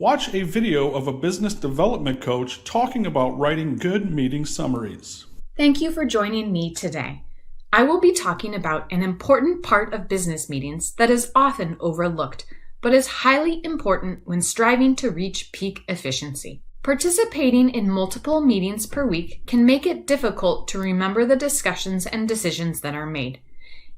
Watch a video of a business development coach talking about writing good meeting summaries. Thank you for joining me today. I will be talking about an important part of business meetings that is often overlooked, but is highly important when striving to reach peak efficiency. Participating in multiple meetings per week can make it difficult to remember the discussions and decisions that are made.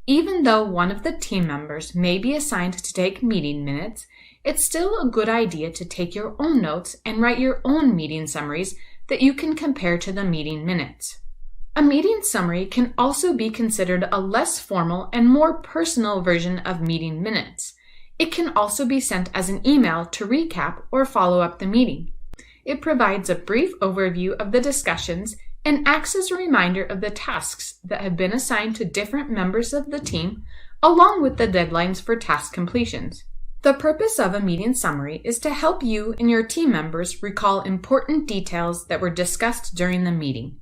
Even though one of the team members may be assigned to take meeting minutes, it's still a good idea to take your own notes and write your own meeting summaries that you can compare to the meeting minutes. A meeting summary can also be considered a less formal and more personal version of meeting minutes. It can also be sent as an email to recap or follow up the meeting. It provides a brief overview of the discussions and acts as a reminder of the tasks that have been assigned to different members of the team, along with the deadlines for task completions. The purpose of a meeting summary is to help you and your team members recall important details that were discussed during the meeting.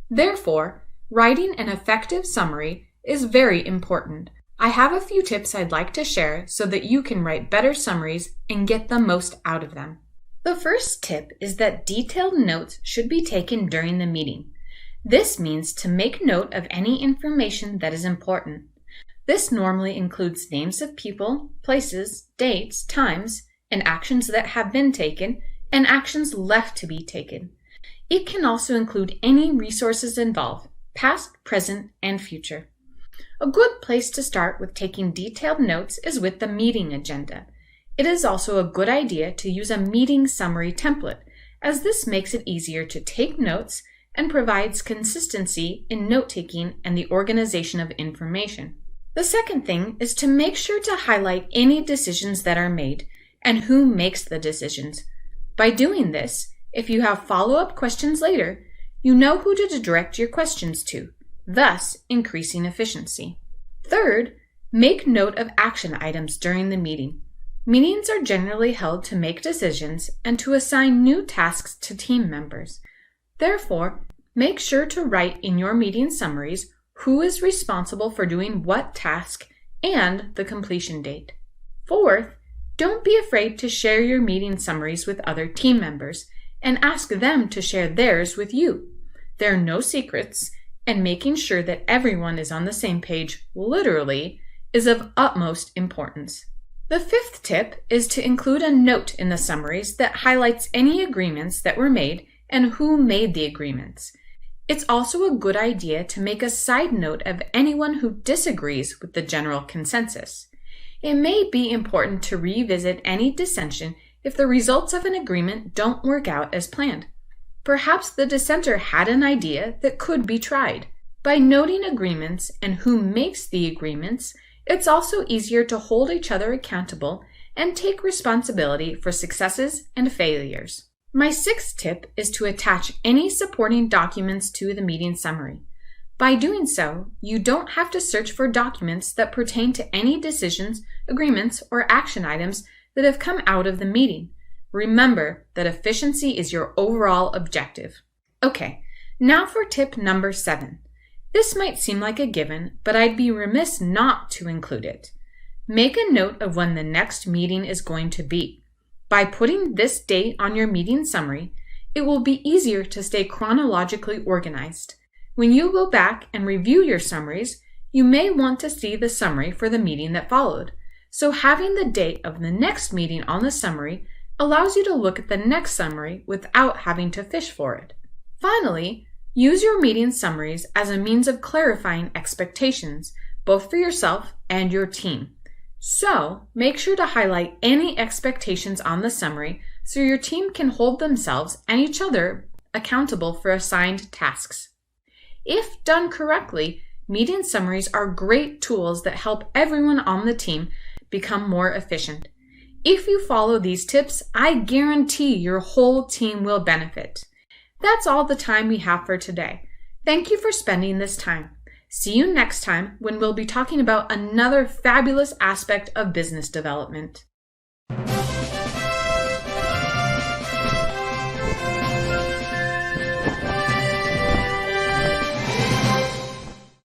Therefore, writing an effective summary is very important. I have a few tips I'd like to share so that you can write better summaries and get the most out of them. The first tip is that detailed notes should be taken during the meeting. This means to make note of any information that is important. This normally includes names of people, places, dates, times, and actions that have been taken, and actions left to be taken. It can also include any resources involved, past, present, and future. A good place to start with taking detailed notes is with the meeting agenda. It is also a good idea to use a meeting summary template, as this makes it easier to take notes and provides consistency in note-taking and the organization of information. The second thing is to make sure to highlight any decisions that are made and who makes the decisions. By doing this, if you have follow-up questions later, you know who to direct your questions to, thus increasing efficiency. Third, make note of action items during the meeting. Meetings are generally held to make decisions and to assign new tasks to team members. Therefore, make sure to write in your meeting summaries who is responsible for doing what task and the completion date. Fourth, don't be afraid to share your meeting summaries with other team members and ask them to share theirs with you. There are no secrets, and making sure that everyone is on the same page, literally, is of utmost importance. The fifth tip is to include a note in the summaries that highlights any agreements that were made and who made the agreements. It's also a good idea to make a side note of anyone who disagrees with the general consensus. It may be important to revisit any dissension if the results of an agreement don't work out as planned. Perhaps the dissenter had an idea that could be tried. By noting agreements and who makes the agreements, it's also easier to hold each other accountable and take responsibility for successes and failures. My sixth tip is to attach any supporting documents to the meeting summary. By doing so, you don't have to search for documents that pertain to any decisions, agreements, or action items that have come out of the meeting. Remember that efficiency is your overall objective. Okay, now for tip number 7. This might seem like a given, but I'd be remiss not to include it. Make a note of when the next meeting is going to be. By putting this date on your meeting summary, it will be easier to stay chronologically organized. When you go back and review your summaries, you may want to see the summary for the meeting that followed. So having the date of the next meeting on the summary allows you to look at the next summary without having to fish for it. Finally, use your meeting summaries as a means of clarifying expectations, both for yourself and your team. So, make sure to highlight any expectations on the summary so your team can hold themselves and each other accountable for assigned tasks. If done correctly, meeting summaries are great tools that help everyone on the team become more efficient. If you follow these tips, I guarantee your whole team will benefit. That's all the time we have for today. Thank you for spending this time. See you next time when we'll be talking about another fabulous aspect of business development.